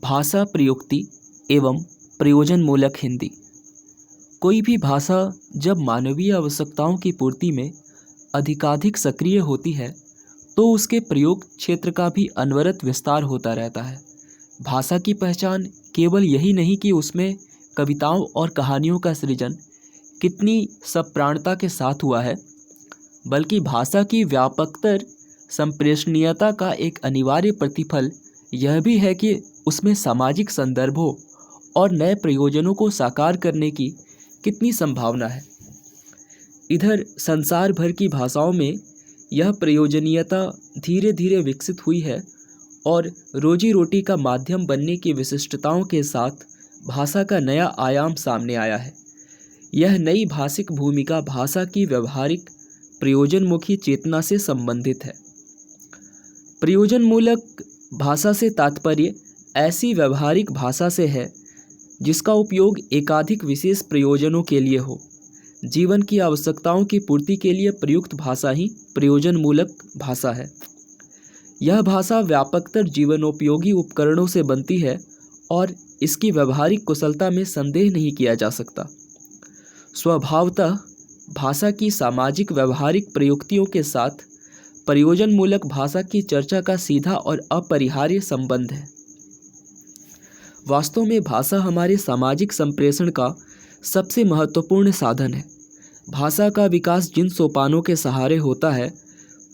भाषा प्रयुक्ति एवं प्रयोजनमूलक हिंदी। कोई भी भाषा जब मानवीय आवश्यकताओं की पूर्ति में अधिकाधिक सक्रिय होती है तो उसके प्रयोग क्षेत्र का भी अनवरत विस्तार होता रहता है। भाषा की पहचान केवल यही नहीं कि उसमें कविताओं और कहानियों का सृजन कितनी सप्राणता के साथ हुआ है, बल्कि भाषा की व्यापकतर संप्रेषणीयता का एक अनिवार्य प्रतिफल यह भी है कि उसमें सामाजिक संदर्भों और नए प्रयोजनों को साकार करने की कितनी संभावना है। इधर संसार भर की भाषाओं में यह प्रयोजनीयता धीरे धीरे विकसित हुई है और रोजी रोटी का माध्यम बनने की विशिष्टताओं के साथ भाषा का नया आयाम सामने आया है। यह नई भाषिक भूमिका भाषा की व्यवहारिक प्रयोजनमुखी चेतना से संबंधित है। प्रयोजनमूलक भाषा से तात्पर्य ऐसी व्यवहारिक भाषा से है जिसका उपयोग एकाधिक विशेष प्रयोजनों के लिए हो। जीवन की आवश्यकताओं की पूर्ति के लिए प्रयुक्त भाषा ही प्रयोजनमूलक भाषा है। यह भाषा व्यापकतर जीवनोपयोगी उपकरणों से बनती है और इसकी व्यवहारिक कुशलता में संदेह नहीं किया जा सकता। स्वभावतः भाषा की सामाजिक व्यवहारिक प्रयुक्तियों के साथ प्रयोजनमूलक भाषा की चर्चा का सीधा और अपरिहार्य संबंध है। वास्तव में भाषा हमारे सामाजिक संप्रेषण का सबसे महत्वपूर्ण साधन है। भाषा का विकास जिन सोपानों के सहारे होता है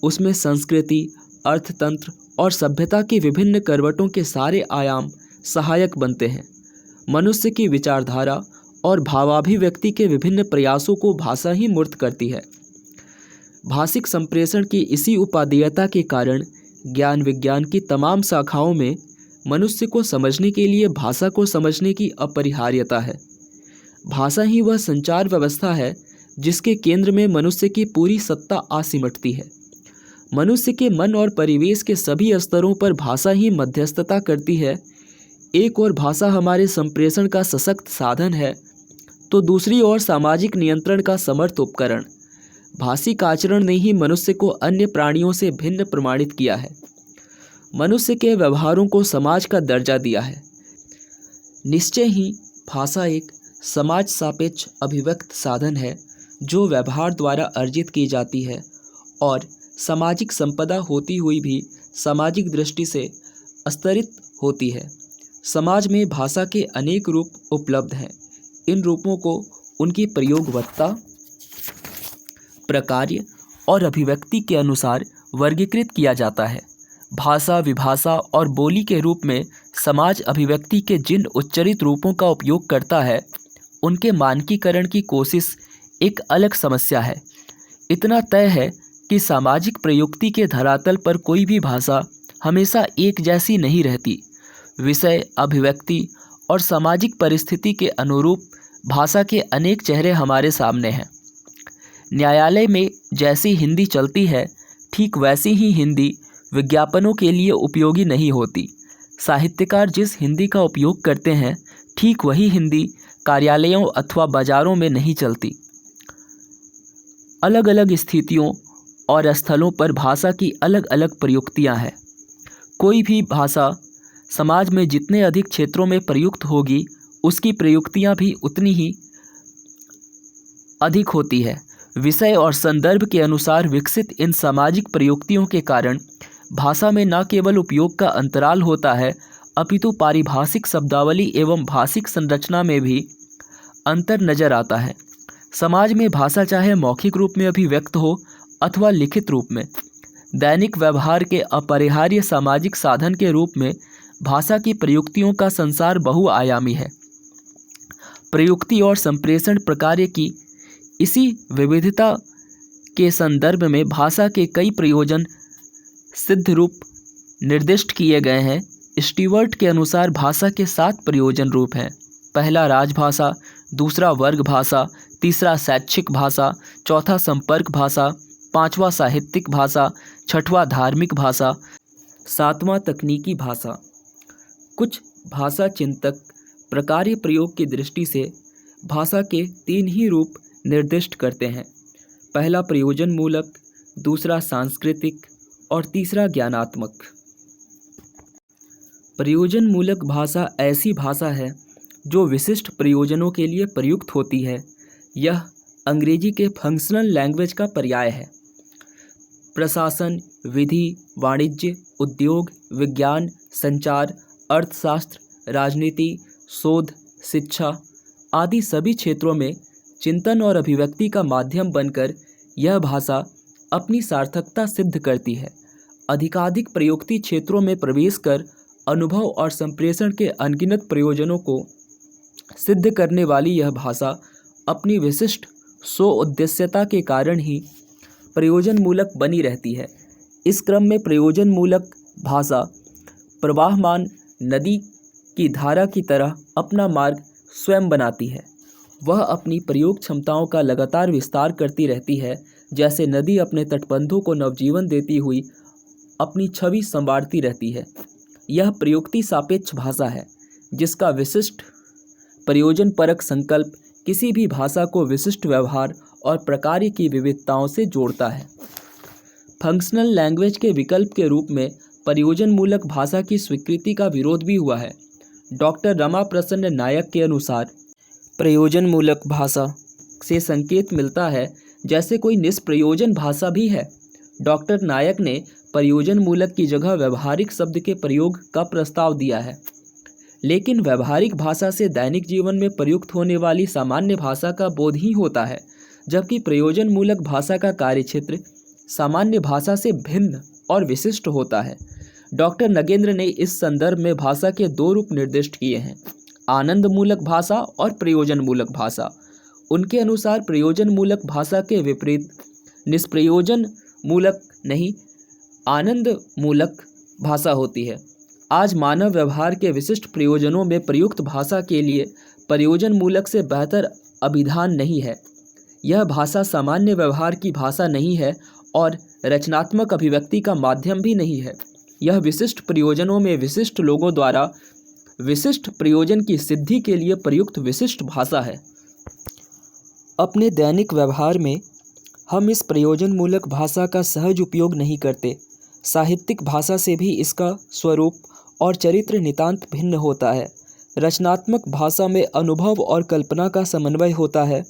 उसमें संस्कृति, अर्थतंत्र और सभ्यता की विभिन्न करवटों के सारे आयाम सहायक बनते हैं। मनुष्य की विचारधारा और भावाभिव्यक्ति के विभिन्न प्रयासों को भाषा ही मूर्त करती है। भाषिक संप्रेषण की इसी उपादेयता के कारण ज्ञान विज्ञान की तमाम शाखाओं में मनुष्य को समझने के लिए भाषा को समझने की अपरिहार्यता है। भाषा ही वह संचार व्यवस्था है जिसके केंद्र में मनुष्य की पूरी सत्ता आ सिमटती है। मनुष्य के मन और परिवेश के सभी स्तरों पर भाषा ही मध्यस्थता करती है। एक ओर भाषा हमारे संप्रेषण का सशक्त साधन है तो दूसरी ओर सामाजिक नियंत्रण का समर्थ उपकरण। भाषिक आचरण ने ही मनुष्य को अन्य प्राणियों से भिन्न प्रमाणित किया है, मनुष्य के व्यवहारों को समाज का दर्जा दिया है। निश्चय ही भाषा एक समाज सापेक्ष अभिव्यक्त साधन है जो व्यवहार द्वारा अर्जित की जाती है और सामाजिक संपदा होती हुई भी सामाजिक दृष्टि से स्तरित होती है। समाज में भाषा के अनेक रूप उपलब्ध हैं। इन रूपों को उनकी प्रयोगवत्ता, प्रकार्य और अभिव्यक्ति के अनुसार वर्गीकृत किया जाता है। भाषा, विभाषा और बोली के रूप में समाज अभिव्यक्ति के जिन उच्चरित रूपों का उपयोग करता है उनके मानकीकरण की कोशिश एक अलग समस्या है। इतना तय है कि सामाजिक प्रयुक्ति के धरातल पर कोई भी भाषा हमेशा एक जैसी नहीं रहती। विषय, अभिव्यक्ति और सामाजिक परिस्थिति के अनुरूप भाषा के अनेक चेहरे हमारे सामने हैं। न्यायालय में जैसी हिंदी चलती है ठीक वैसी ही हिंदी विज्ञापनों के लिए उपयोगी नहीं होती। साहित्यकार जिस हिंदी का उपयोग करते हैं ठीक वही हिंदी कार्यालयों अथवा बाजारों में नहीं चलती। अलग अलग स्थितियों और स्थलों पर भाषा की अलग अलग प्रयुक्तियां हैं। कोई भी भाषा समाज में जितने अधिक क्षेत्रों में प्रयुक्त होगी उसकी प्रयुक्तियां भी उतनी ही अधिक होती है। विषय और संदर्भ के अनुसार विकसित इन सामाजिक प्रयुक्तियों के कारण भाषा में न केवल उपयोग का अंतराल होता है अपितु पारिभाषिक शब्दावली एवं भाषिक संरचना में भी अंतर नजर आता है। समाज में भाषा चाहे मौखिक रूप में अभिव्यक्त हो अथवा लिखित रूप में, दैनिक व्यवहार के अपरिहार्य सामाजिक साधन के रूप में भाषा की प्रयुक्तियों का संसार बहुआयामी है। प्रयुक्ति और संप्रेषण प्रकार्य की इसी विविधता के संदर्भ में भाषा के कई प्रयोजन सिद्ध रूप निर्दिष्ट किए गए हैं। स्टीवर्ट के अनुसार भाषा के 7 प्रयोजन रूप हैं। पहला राजभाषा, दूसरा वर्ग भाषा, तीसरा शैक्षिक भाषा, चौथा संपर्क भाषा, पांचवा साहित्यिक भाषा, छठवां धार्मिक भाषा, सातवां तकनीकी भाषा। कुछ भाषा चिंतक प्रकार्य प्रयोग की दृष्टि से भाषा के 3 ही रूप निर्दिष्ट करते हैं। पहला प्रयोजन मूलक, दूसरा सांस्कृतिक और तीसरा ज्ञानात्मक। प्रयोजन मूलक भाषा ऐसी भाषा है जो विशिष्ट प्रयोजनों के लिए प्रयुक्त होती है। यह अंग्रेजी के फंक्शनल लैंग्वेज का पर्याय है। प्रशासन, विधि, वाणिज्य, उद्योग, विज्ञान, संचार, अर्थशास्त्र, राजनीति, शोध, शिक्षा आदि सभी क्षेत्रों में चिंतन और अभिव्यक्ति का माध्यम बनकर यह भाषा अपनी सार्थकता सिद्ध करती है। अधिकाधिक प्रयुक्ति क्षेत्रों में प्रवेश कर अनुभव और संप्रेषण के अनगिनत प्रयोजनों को सिद्ध करने वाली यह भाषा अपनी विशिष्ट स्वउद्देश्यता के कारण ही प्रयोजन मूलक बनी रहती है। इस क्रम में प्रयोजन मूलक भाषा प्रवाहमान नदी की धारा की तरह अपना मार्ग स्वयं बनाती है। वह अपनी प्रयोग क्षमताओं का लगातार विस्तार करती रहती है, जैसे नदी अपने तटबंधों को नवजीवन देती हुई अपनी छवि संवारती रहती है। यह प्रयुक्ति सापेक्ष भाषा है, जिसका विशिष्ट प्रयोजन परक संकल्प किसी भी भाषा को विशिष्ट व्यवहार और प्रकार की विविधताओं से जोड़ता है। फंक्शनल लैंग्वेज के विकल्प के रूप में प्रयोजन मूलक भाषा की स्वीकृति का विरोध भी हुआ है। डॉक्टर रमाप्रसन्न नायक के अनुसार प्रयोजन मूलक भाषा से संकेत मिलता है जैसे कोई निष्प्रयोजन भाषा भी है। डॉक्टर नायक ने प्रयोजन मूलक की जगह व्यवहारिक शब्द के प्रयोग का प्रस्ताव दिया है, लेकिन व्यवहारिक भाषा से दैनिक जीवन में प्रयुक्त होने वाली सामान्य भाषा का बोध ही होता है, जबकि प्रयोजन मूलक भाषा का कार्यक्षेत्र सामान्य भाषा से भिन्न और विशिष्ट होता है। डॉक्टर नगेंद्र ने इस संदर्भ में भाषा के दो रूप निर्दिष्ट किए हैं, आनंद मूलक भाषा और प्रयोजन मूलक भाषा। उनके अनुसार प्रयोजन मूलक भाषा के विपरीत निष्प्रयोजन मूलक नहीं, आनंद मूलक भाषा होती है। आज मानव व्यवहार के विशिष्ट प्रयोजनों में प्रयुक्त भाषा के लिए प्रयोजन मूलक से बेहतर अभिधान नहीं है। यह भाषा सामान्य व्यवहार की भाषा नहीं है और रचनात्मक अभिव्यक्ति का माध्यम भी नहीं है। यह विशिष्ट प्रयोजनों में विशिष्ट लोगों द्वारा विशिष्ट प्रयोजन की सिद्धि के लिए प्रयुक्त विशिष्ट भाषा है। अपने दैनिक व्यवहार में हम इस प्रयोजन मूलक भाषा का सहज उपयोग नहीं करते। साहित्यिक भाषा से भी इसका स्वरूप और चरित्र नितांत भिन्न होता है। रचनात्मक भाषा में अनुभव और कल्पना का समन्वय होता है,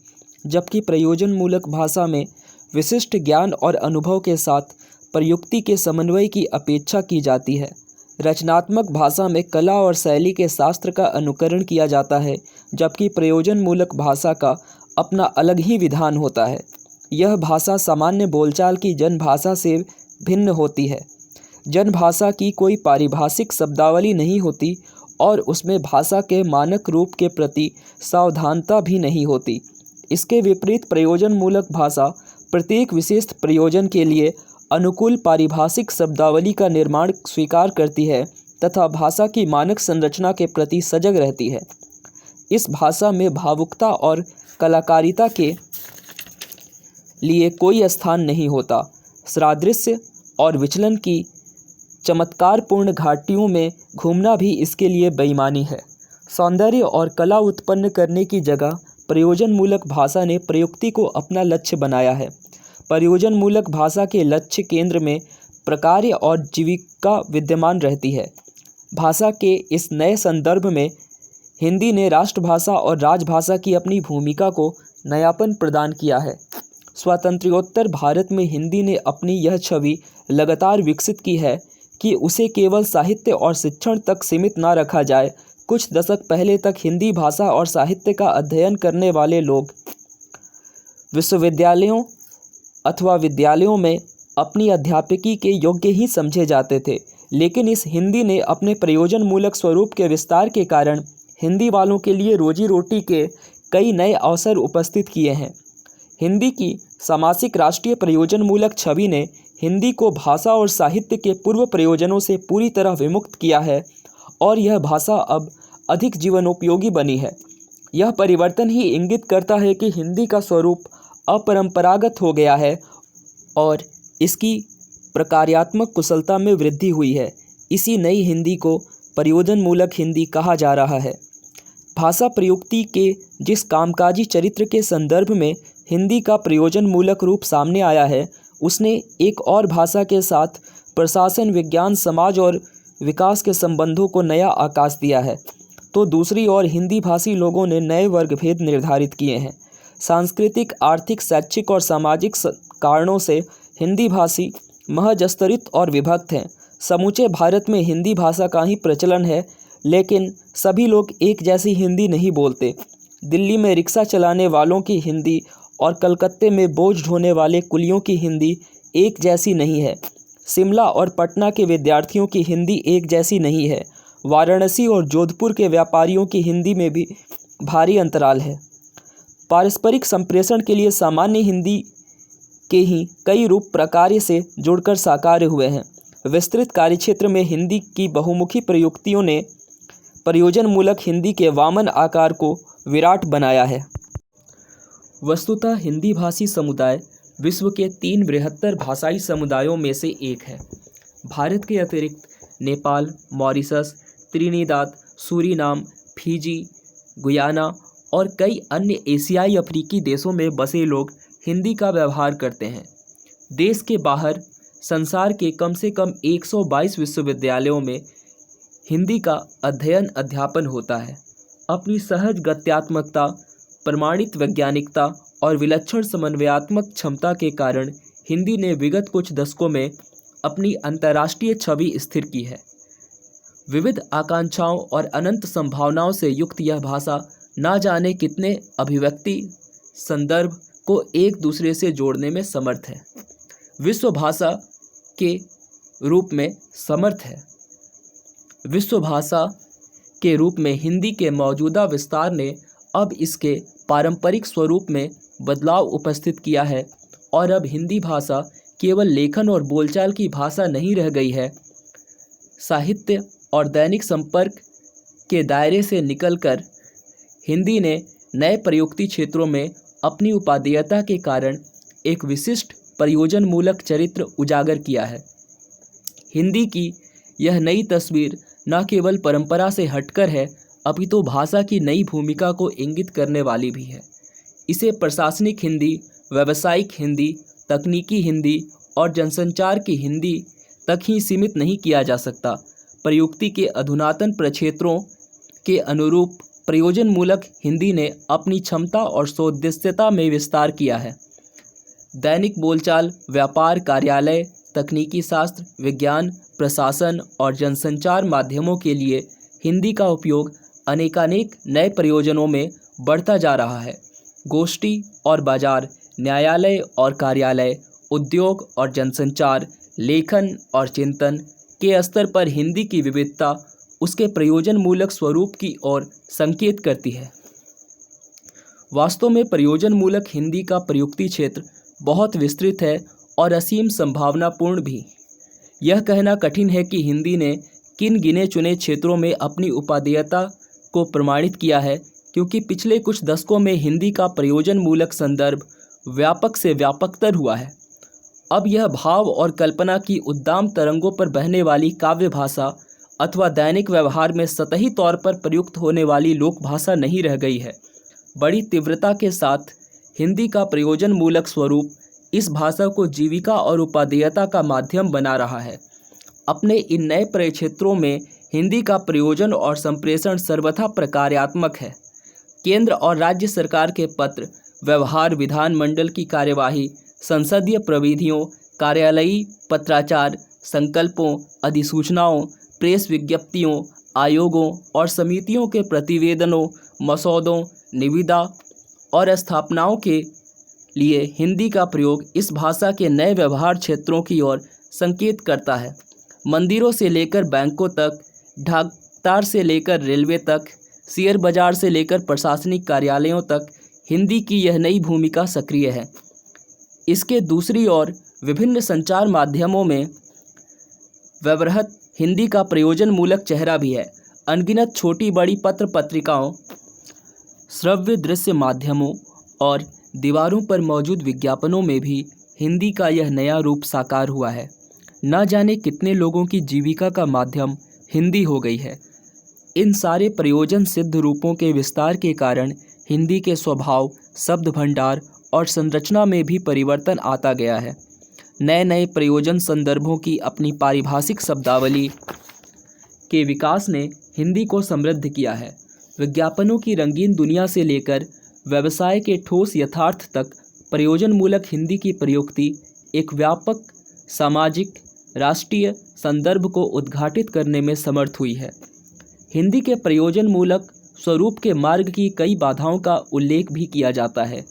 जबकि प्रयोजन मूलक भाषा में विशिष्ट ज्ञान और अनुभव के साथ प्रयुक्ति के समन्वय की अपेक्षा की जाती है। रचनात्मक भाषा में कला और शैली के शास्त्र का अनुकरण किया जाता है, जबकि प्रयोजन मूलक भाषा का अपना अलग ही विधान होता है। यह भाषा सामान्य बोलचाल की जनभाषा से भिन्न होती है। जनभाषा की कोई पारिभाषिक शब्दावली नहीं होती और उसमें भाषा के मानक रूप के प्रति सावधानता भी नहीं होती। इसके विपरीत प्रयोजन मूलक भाषा प्रत्येक विशेष प्रयोजन के लिए अनुकूल पारिभाषिक शब्दावली का निर्माण स्वीकार करती है तथा भाषा की मानक संरचना के प्रति सजग रहती है। इस भाषा में भावुकता और कलाकारिता के लिए कोई स्थान नहीं होता। सादृश्य और विचलन की चमत्कारपूर्ण घाटियों में घूमना भी इसके लिए बेईमानी है। सौंदर्य और कला उत्पन्न करने की जगह प्रयोजन मूलक भाषा ने प्रयुक्ति को अपना लक्ष्य बनाया है। प्रयोजन मूलक भाषा के लक्ष्य केंद्र में प्रकार्य और जीविका विद्यमान रहती है। भाषा के इस नए संदर्भ में हिंदी ने राष्ट्रभाषा और राजभाषा की अपनी भूमिका को नयापन प्रदान किया है। स्वातंत्र्योत्तर भारत में हिंदी ने अपनी यह छवि लगातार विकसित की है कि उसे केवल साहित्य और शिक्षण तक सीमित न रखा जाए। कुछ दशक पहले तक हिंदी भाषा और साहित्य का अध्ययन करने वाले लोग विश्वविद्यालयों अथवा विद्यालयों में अपनी अध्यापकी के योग्य ही समझे जाते थे, लेकिन इस हिंदी ने अपने प्रयोजन मूलक स्वरूप के विस्तार के कारण हिंदी वालों के लिए रोजी रोटी के कई नए अवसर उपस्थित किए हैं। हिंदी की सामासिक राष्ट्रीय प्रयोजन मूलक छवि ने हिंदी को भाषा और साहित्य के पूर्व प्रयोजनों से पूरी तरह विमुक्त किया है और यह भाषा अब अधिक जीवनोपयोगी बनी है। यह परिवर्तन ही इंगित करता है कि हिंदी का स्वरूप अपरंपरागत हो गया है और इसकी प्रकार्यात्मक कुशलता में वृद्धि हुई है। इसी नई हिंदी को प्रयोजन मूलक हिंदी कहा जा रहा है। भाषा प्रयुक्ति के जिस कामकाजी चरित्र के संदर्भ में हिंदी का प्रयोजन मूलक रूप सामने आया है, उसने एक और भाषा के साथ प्रशासन, विज्ञान, समाज और विकास के संबंधों को नया आकाश दिया है, तो दूसरी ओर हिंदी भाषी लोगों ने नए वर्गभेद निर्धारित किए हैं। सांस्कृतिक, आर्थिक, शैक्षिक और सामाजिक कारणों से हिंदी भाषी महजस्तरित और विभक्त हैं। समूचे भारत में हिंदी भाषा का ही प्रचलन है, लेकिन सभी लोग एक जैसी हिंदी नहीं बोलते। दिल्ली में रिक्शा चलाने वालों की हिंदी और कलकत्ते में बोझ ढोने वाले कुलियों की हिंदी एक जैसी नहीं है। शिमला और पटना के विद्यार्थियों की हिंदी एक जैसी नहीं है। वाराणसी और जोधपुर के व्यापारियों की हिंदी में भी भारी अंतराल है। पारस्परिक संप्रेषण के लिए सामान्य हिंदी के ही कई रूप प्रकार्य से जुड़कर साकार हुए हैं। विस्तृत कार्यक्षेत्र में हिंदी की बहुमुखी प्रयुक्तियों ने प्रयोजनमूलक हिंदी के वामन आकार को विराट बनाया है। वस्तुतः हिंदी भाषी समुदाय विश्व के 3 बृहत्तर भाषाई समुदायों में से एक है। भारत के अतिरिक्त Nepal, Mauritius, Trinidad, Suriname, Fiji, Guyana और कई अन्य एशियाई अफ्रीकी देशों में बसे लोग हिंदी का व्यवहार करते हैं। देश के बाहर संसार के कम से कम 122 विश्वविद्यालयों में हिंदी का अध्ययन अध्यापन होता है। अपनी सहज गत्यात्मकता, प्रमाणित वैज्ञानिकता और विलक्षण समन्वयात्मक क्षमता के कारण हिंदी ने विगत कुछ दशकों में अपनी अंतर्राष्ट्रीय छवि स्थिर की है। विविध आकांक्षाओं और अनंत संभावनाओं से युक्त यह भाषा ना जाने कितने अभिव्यक्ति संदर्भ को एक दूसरे से जोड़ने में समर्थ है। विश्व भाषा के रूप में समर्थ है। विश्व भाषा के रूप में हिंदी के मौजूदा विस्तार ने अब इसके पारंपरिक स्वरूप में बदलाव उपस्थित किया है और अब हिंदी भाषा केवल लेखन और बोलचाल की भाषा नहीं रह गई है। साहित्य और दैनिक संपर्क के दायरे से निकलकर हिंदी ने नए प्रयुक्ति क्षेत्रों में अपनी उपादेयता के कारण एक विशिष्ट प्रयोजनमूलक चरित्र उजागर किया है। हिंदी की यह नई तस्वीर न केवल परंपरा से हटकर है, अपितु भाषा की नई भूमिका को इंगित करने वाली भी है। इसे प्रशासनिक हिंदी, व्यावसायिक हिंदी, तकनीकी हिंदी और जनसंचार की हिंदी तक ही सीमित नहीं किया जा सकता। प्रयुक्ति के अधुनातन प्रक्षेत्रों के अनुरूप प्रयोजनमूलक हिंदी ने अपनी क्षमता और सौदेश्यता में विस्तार किया है। दैनिक बोलचाल, व्यापार, कार्यालय, तकनीकी शास्त्र, विज्ञान, प्रशासन और जनसंचार माध्यमों के लिए हिंदी का उपयोग अनेकानेक नए प्रयोजनों में बढ़ता जा रहा है। गोष्ठी और बाजार, न्यायालय और कार्यालय, उद्योग और जनसंचार, लेखन और चिंतन के स्तर पर हिंदी की विविधता उसके प्रयोजनमूलक स्वरूप की ओर संकेत करती है। वास्तव में प्रयोजनमूलक हिंदी का प्रयुक्ति क्षेत्र बहुत विस्तृत है और असीम संभावनापूर्ण भी। यह कहना कठिन है कि हिंदी ने किन गिने चुने क्षेत्रों में अपनी उपादेयता को प्रमाणित किया है, क्योंकि पिछले कुछ दशकों में हिंदी का प्रयोजनमूलक संदर्भ व्यापक से व्यापकतर हुआ है। अब यह भाव और कल्पना की उद्दाम तरंगों पर बहने वाली काव्य भाषा अथवा दैनिक व्यवहार में सतही तौर पर प्रयुक्त होने वाली लोक भाषा नहीं रह गई है। बड़ी तीव्रता के साथ हिंदी का प्रयोजनमूलक स्वरूप इस भाषा को जीविका और उपादेयता का माध्यम बना रहा है। अपने इन नए परिक्षेत्रों में हिंदी का प्रयोजन और संप्रेषण सर्वथा प्रकार्यात्मक है। केंद्र और राज्य सरकार के पत्र व्यवहार, विधानमंडल की कार्यवाही, संसदीय प्रविधियों, कार्यालयी पत्राचार, संकल्पों, अधिसूचनाओं, प्रेस विज्ञप्तियों, आयोगों और समितियों के प्रतिवेदनों, मसौदों, निविदा और स्थापनाओं के लिए हिंदी का प्रयोग इस भाषा के नए व्यवहार क्षेत्रों की ओर संकेत करता है। मंदिरों से लेकर बैंकों तक, डाकतार से लेकर रेलवे तक, शेयर बाजार से लेकर प्रशासनिक कार्यालयों तक हिंदी की यह नई भूमिका सक्रिय है। इसके दूसरी ओर विभिन्न संचार माध्यमों में व्यवहृत हिंदी का प्रयोजनमूलक चेहरा भी है। अनगिनत छोटी बड़ी पत्र पत्रिकाओं, श्रव्य दृश्य माध्यमों और दीवारों पर मौजूद विज्ञापनों में भी हिंदी का यह नया रूप साकार हुआ है। न जाने कितने लोगों की जीविका का माध्यम हिंदी हो गई है। इन सारे प्रयोजन सिद्ध रूपों के विस्तार के कारण हिंदी के स्वभाव, शब्द भंडार और संरचना में भी परिवर्तन आता गया है। नए नए प्रयोजन संदर्भों की अपनी पारिभाषिक शब्दावली के विकास ने हिंदी को समृद्ध किया है। विज्ञापनों की रंगीन दुनिया से लेकर व्यवसाय के ठोस यथार्थ तक प्रयोजनमूलक हिंदी की प्रयुक्ति एक व्यापक सामाजिक राष्ट्रीय संदर्भ को उद्घाटित करने में समर्थ हुई है। हिंदी के प्रयोजनमूलक स्वरूप के मार्ग की कई बाधाओं का उल्लेख भी किया जाता है।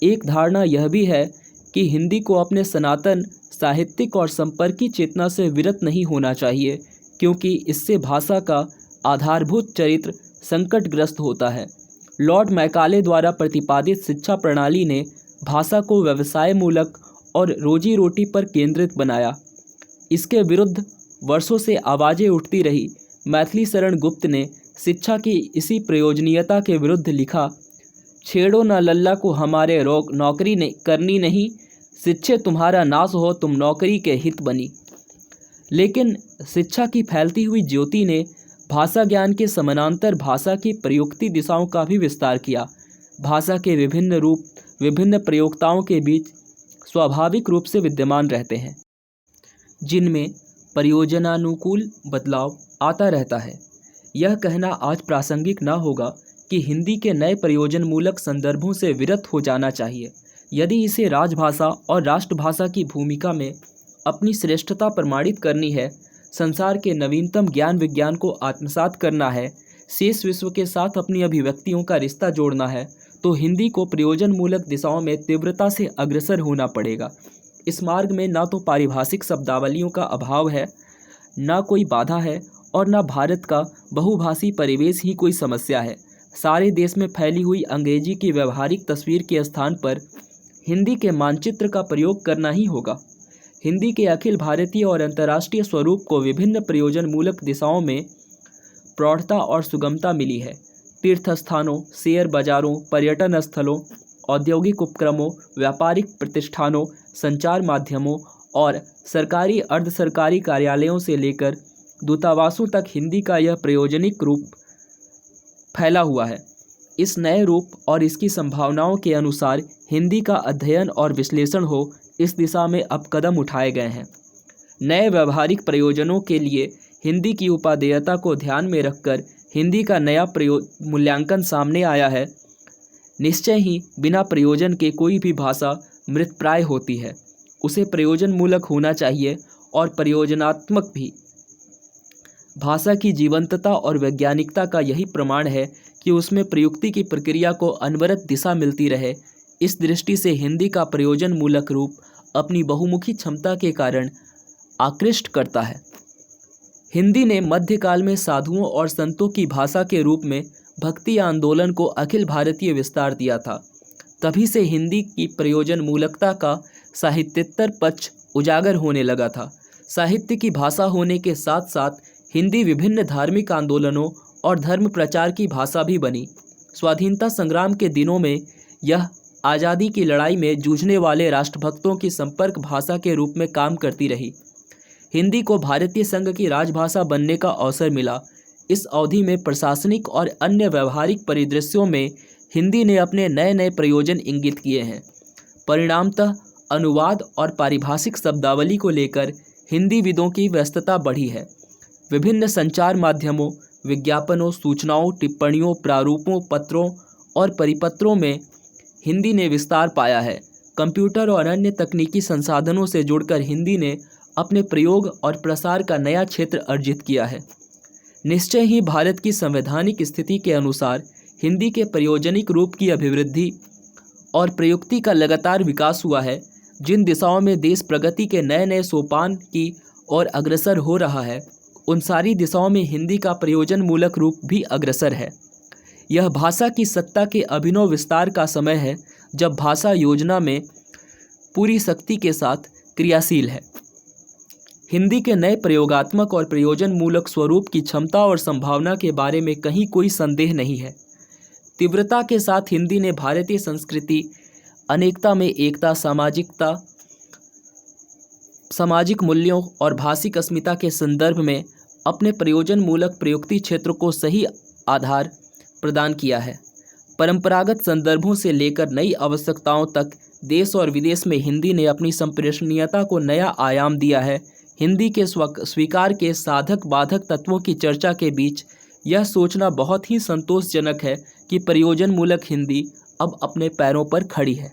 एक धारणा यह भी है कि हिंदी को अपने सनातन साहित्यिक और संपर्की चेतना से विरत नहीं होना चाहिए, क्योंकि इससे भाषा का आधारभूत चरित्र संकटग्रस्त होता है। लॉर्ड मैकाले द्वारा प्रतिपादित शिक्षा प्रणाली ने भाषा को व्यवसाय मूलक और रोजी रोटी पर केंद्रित बनाया। इसके विरुद्ध वर्षों से आवाज़ें उठती रही। मैथिली शरण गुप्त ने शिक्षा की इसी प्रयोजनीयता के विरुद्ध लिखा, छेड़ो न लल्ला को हमारे रोग नौकरी करनी नहीं, शिक्षे तुम्हारा नाश हो तुम नौकरी के हित बनी। लेकिन शिक्षा की फैलती हुई ज्योति ने भाषा ज्ञान के समानांतर भाषा की प्रयुक्ति दिशाओं का भी विस्तार किया। भाषा के विभिन्न रूप विभिन्न प्रयोक्ताओं के बीच स्वाभाविक रूप से विद्यमान रहते हैं, जिनमें प्रयोजनानुकूल बदलाव आता रहता है। यह कहना आज प्रासंगिक न होगा कि हिंदी के नए प्रयोजनमूलक संदर्भों से विरत हो जाना चाहिए। यदि इसे राजभाषा और राष्ट्रभाषा की भूमिका में अपनी श्रेष्ठता प्रमाणित करनी है, संसार के नवीनतम ज्ञान विज्ञान को आत्मसात करना है, शेष विश्व के साथ अपनी अभिव्यक्तियों का रिश्ता जोड़ना है, तो हिंदी को प्रयोजनमूलक दिशाओं में तीव्रता से अग्रसर होना पड़ेगा। इस मार्ग में न तो पारिभाषिक शब्दावलियों का अभाव है, न कोई बाधा है, और न भारत का बहुभाषी परिवेश ही कोई समस्या है। सारे देश में फैली हुई अंग्रेजी की व्यवहारिक तस्वीर के स्थान पर हिंदी के मानचित्र का प्रयोग करना ही होगा। हिंदी के अखिल भारतीय और अंतर्राष्ट्रीय स्वरूप को विभिन्न प्रयोजनमूलक दिशाओं में प्रौढ़ता और सुगमता मिली है। तीर्थ स्थानों, शेयर बाजारों, पर्यटन स्थलों, औद्योगिक उपक्रमों, व्यापारिक प्रतिष्ठानों, संचार माध्यमों और सरकारी अर्ध सरकारी कार्यालयों से लेकर दूतावासों तक हिंदी का यह प्रयोजनिक रूप फैला हुआ है। इस नए रूप और इसकी संभावनाओं के अनुसार हिंदी का अध्ययन और विश्लेषण हो, इस दिशा में अब कदम उठाए गए हैं। नए व्यवहारिक प्रयोजनों के लिए हिंदी की उपादेयता को ध्यान में रखकर हिंदी का नया मूल्यांकन सामने आया है। निश्चय ही बिना प्रयोजन के कोई भी भाषा मृतप्राय होती है। उसे प्रयोजनमूलक होना चाहिए और प्रयोजनात्मक भी। भाषा की जीवंतता और वैज्ञानिकता का यही प्रमाण है कि उसमें प्रयुक्ति की प्रक्रिया को अनवरत दिशा मिलती रहे। इस दृष्टि से हिंदी का प्रयोजनमूलक रूप अपनी बहुमुखी क्षमता के कारण आकृष्ट करता है। हिंदी ने मध्यकाल में साधुओं और संतों की भाषा के रूप में भक्ति आंदोलन को अखिल भारतीय विस्तार दिया था। तभी से हिंदी की प्रयोजनमूलकता का साहित्येतर पक्ष उजागर होने लगा था। साहित्य की भाषा होने के साथ साथ हिंदी विभिन्न धार्मिक आंदोलनों और धर्म प्रचार की भाषा भी बनी। स्वाधीनता संग्राम के दिनों में यह आज़ादी की लड़ाई में जूझने वाले राष्ट्रभक्तों की संपर्क भाषा के रूप में काम करती रही। हिंदी को भारतीय संघ की राजभाषा बनने का अवसर मिला। इस अवधि में प्रशासनिक और अन्य व्यवहारिक परिदृश्यों में हिंदी ने अपने नए नए प्रयोजन इंगित किए हैं। परिणामतः अनुवाद और पारिभाषिक शब्दावली को लेकर हिंदी विदों की व्यस्तता बढ़ी है। विभिन्न संचार माध्यमों, विज्ञापनों, सूचनाओं, टिप्पणियों, प्रारूपों, पत्रों और परिपत्रों में हिंदी ने विस्तार पाया है। कंप्यूटर और अन्य तकनीकी संसाधनों से जुड़कर हिंदी ने अपने प्रयोग और प्रसार का नया क्षेत्र अर्जित किया है। निश्चय ही भारत की संवैधानिक स्थिति के अनुसार हिंदी के प्रयोजनिक रूप की अभिवृद्धि और प्रयुक्ति का लगातार विकास हुआ है। जिन दिशाओं में देश प्रगति के नए नए सोपान की ओर अग्रसर हो रहा है, उन सारी दिशाओं में हिंदी का प्रयोजनमूलक रूप भी अग्रसर है। यह भाषा की सत्ता के अभिनव विस्तार का समय है, जब भाषा योजना में पूरी शक्ति के साथ क्रियाशील है। हिंदी के नए प्रयोगात्मक और प्रयोजनमूलक स्वरूप की क्षमता और संभावना के बारे में कहीं कोई संदेह नहीं है। तीव्रता के साथ हिंदी ने भारतीय संस्कृति, अनेकता में एकता, सामाजिक मूल्यों और भाषिक अस्मिता के संदर्भ में अपने प्रयोजनमूलक प्रयुक्ति क्षेत्र को सही आधार प्रदान किया है। परंपरागत संदर्भों से लेकर नई आवश्यकताओं तक देश और विदेश में हिंदी ने अपनी संप्रेषणीयता को नया आयाम दिया है। हिंदी के स्वीकार के साधक बाधक तत्वों की चर्चा के बीच यह सोचना बहुत ही संतोषजनक है कि प्रयोजनमूलक हिंदी अब अपने पैरों पर खड़ी है।